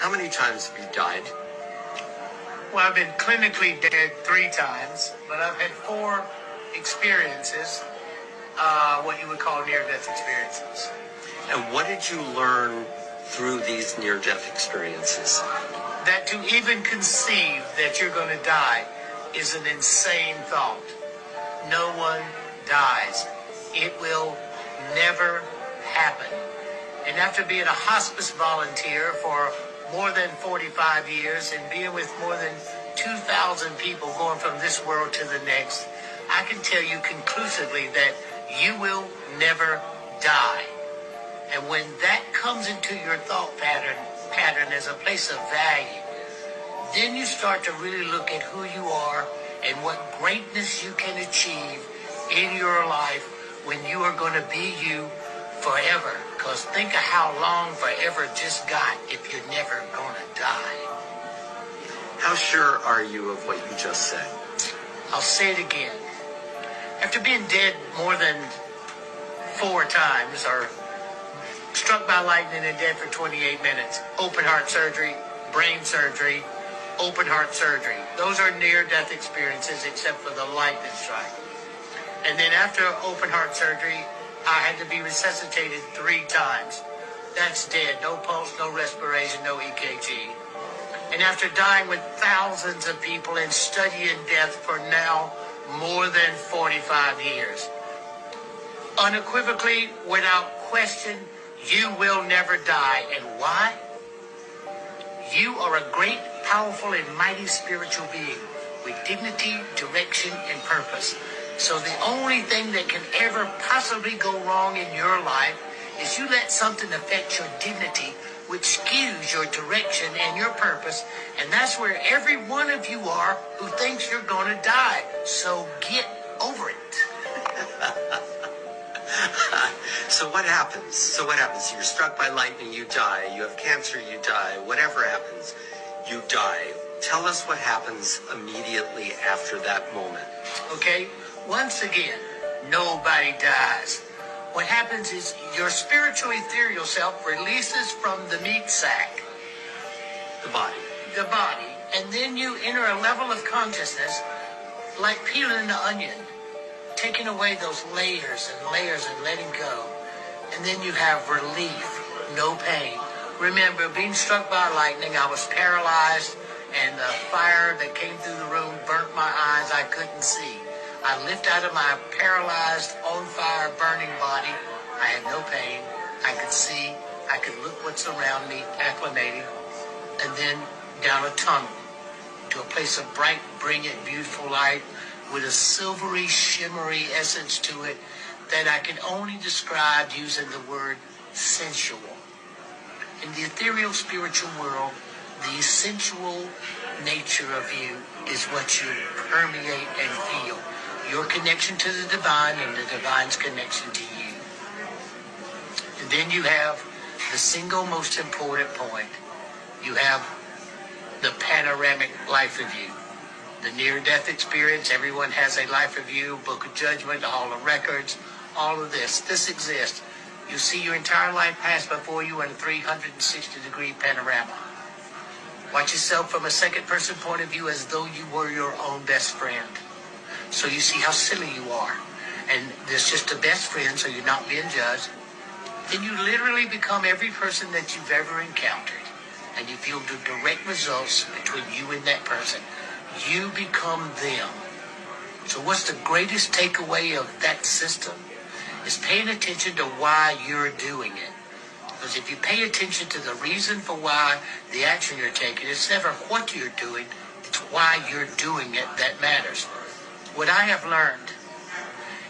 How many times have you died? Well, I've been clinically dead 3 times, but I've had 4 experiences, what you would call near-death experiences. And what did you learn through these near-death experiences? That to even conceive that you're going to die is an insane thought. No one dies. It will never happen. And after being a hospice volunteer for more than 45 years and being with more than 2,000 people going from this world to the next, I can tell you conclusively that you will never die. And when that comes into your thought pattern as a place of value, then you start to really look at who you are and what greatness you can achieve in your life when you are going to be you forever. Because think of how long forever just got if you're never going to die. How sure are you of what you just said? I'll say it again. After being dead more than 4 times, or struck by lightning and dead for 28 minutes, open heart surgery, brain surgery, open heart surgery. Those are near-death experiences except for the lightning strike. And then after open heart surgery, I had to be resuscitated 3 times. That's dead. No pulse, no respiration, no EKG. And after dying with thousands of people and studying death for now more than 45 years, unequivocally, without question, you will never die. And why? You are a great, powerful, and mighty spiritual being with dignity, direction, and purpose. So the only thing that can ever possibly go wrong in your life is you let something affect your dignity, which skews your direction and your purpose. And that's where every one of you are who thinks you're going to die. So get over it. So what happens? You're struck by lightning, you die. You have cancer, you die. Whatever happens, you die. Tell us what happens immediately after that moment. Okay? Once again, nobody dies. What happens is your spiritual ethereal self releases from the meat sack. The body. The body. And then you enter a level of consciousness like peeling an onion, taking away those layers and layers and letting go. And then you have relief, no pain. Remember, being struck by lightning, I was paralyzed, and the fire that came through the room burnt my eyes. I couldn't see. I lifted out of my paralyzed, on fire, burning body. I had no pain. I could see. I could look what's around me, acclimating. And then down a tunnel to a place of bright, brilliant, beautiful light with a silvery, shimmery essence to it that I can only describe using the word sensual. In the ethereal spiritual world, the sensual nature of you is what you permeate and feel. Your connection to the divine and the divine's connection to you. And then you have the single most important point. You have the panoramic life of you. The near-death experience, everyone has a life of you, book of judgment, the hall of records, all of this. This exists. You see your entire life pass before you in a 360-degree panorama. Watch yourself from a second-person point of view as though you were your own best friend. So you see how silly you are. And there's just a best friend, so you're not being judged. Then you literally become every person that you've ever encountered. And you feel the direct results between you and that person. You become them. So what's the greatest takeaway of that system? Is paying attention to why you're doing it. Because if you pay attention to the reason for why the action you're taking, it's never what you're doing, it's why you're doing it that matters. What I have learned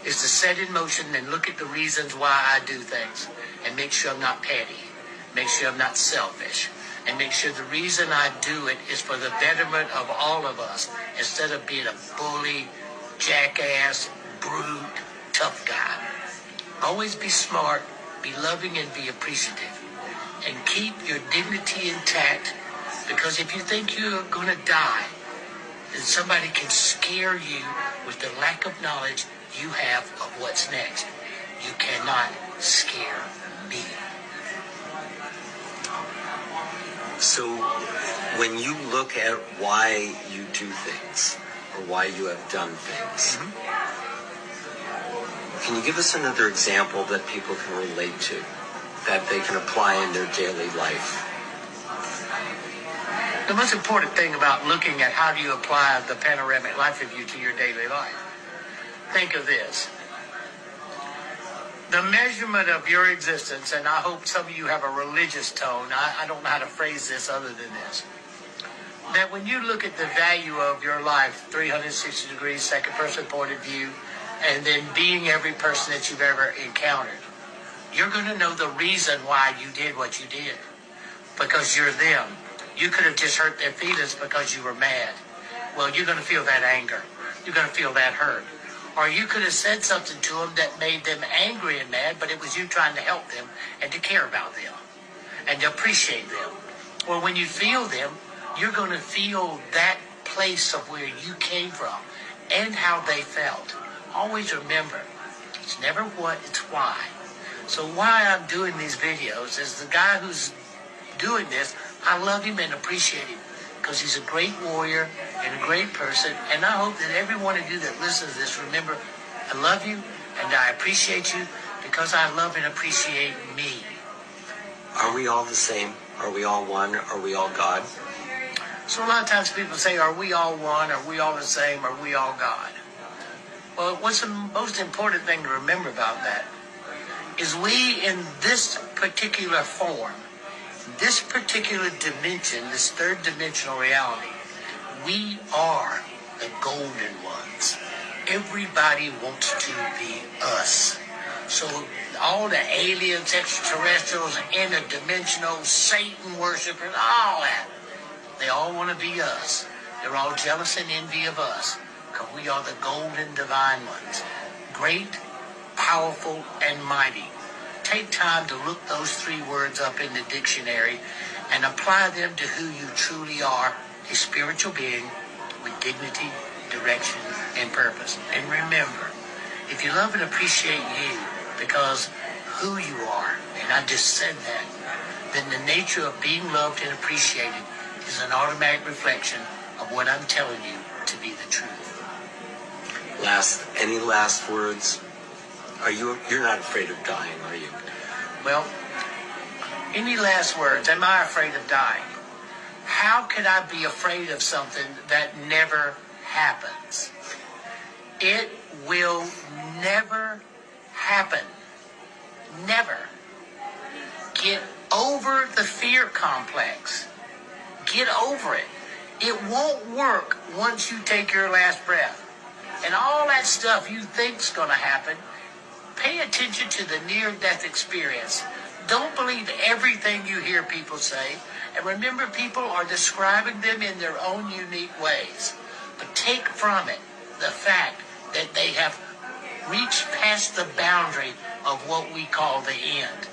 is to set in motion and look at the reasons why I do things and make sure I'm not petty, make sure I'm not selfish, and make sure the reason I do it is for the betterment of all of us instead of being a bully, jackass, brute, tough guy. Always be smart, be loving, and be appreciative. And keep your dignity intact, because if you think you're going to die, then somebody can scare you with the lack of knowledge you have of what's next. You cannot scare me. So when you look at why you do things or why you have done things, can you give us another example that people can relate to, that they can apply in their daily life? The most important thing about looking at how do you apply the panoramic life review to your daily life, think of this. The measurement of your existence, and I hope some of you have a religious tone. I don't know how to phrase this other than this. That when you look at the value of your life, 360 degrees, second person point of view, and then being every person that you've ever encountered, you're going to know the reason why you did what you did. Because you're them. You could have just hurt their feelings because you were mad. Well, you're going to feel that anger. You're going to feel that hurt. Or you could have said something to them that made them angry and mad, but it was you trying to help them and to care about them and to appreciate them. Well, when you feel them, you're going to feel that place of where you came from and how they felt. Always remember, it's never what, it's why. So why I'm doing these videos is the guy who's doing this, I love him and appreciate him because he's a great warrior and a great person. And I hope that every one of you that listens to this, remember, I love you and I appreciate you because I love and appreciate me. Are we all the same? Are we all one? Are we all God? So a lot of times people say, are we all one? Are we all the same? Are we all God? Well, what's the most important thing to remember about that is we in this particular form, this particular dimension, this third dimensional reality, we are the golden ones. Everybody wants to be us. So all the aliens, extraterrestrials, interdimensional, Satan worshipers, all that, they all want to be us. They're all jealous and envy of us because we are the golden divine ones. Great, powerful, and mighty. Take time to look those three words up in the dictionary and apply them to who you truly are, a spiritual being with dignity, direction, and purpose. And remember, if you love and appreciate you because who you are, and I just said that, then the nature of being loved and appreciated is an automatic reflection of what I'm telling you to be the truth. Any last words? You're not afraid of dying, are you? Well, any last words? Am I afraid of dying? How can I be afraid of something that never happens? It will never happen. Never. Get over the fear complex. Get over it. It won't work once you take your last breath. And all that stuff you think's going to happen, pay attention to the near-death experience. Don't believe everything you hear people say. And remember, people are describing them in their own unique ways. But take from it the fact that they have reached past the boundary of what we call the end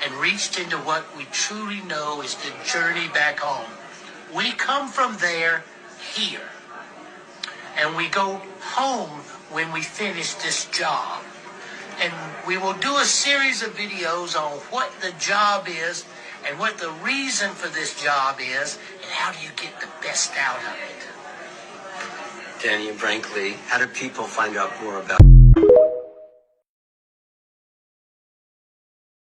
and reached into what we truly know is the journey back home. We come from there here. And we go home when we finish this job. And we will do a series of videos on what the job is and what the reason for this job is and how do you get the best out of it. Danny and Frank Lee, how do people find out more about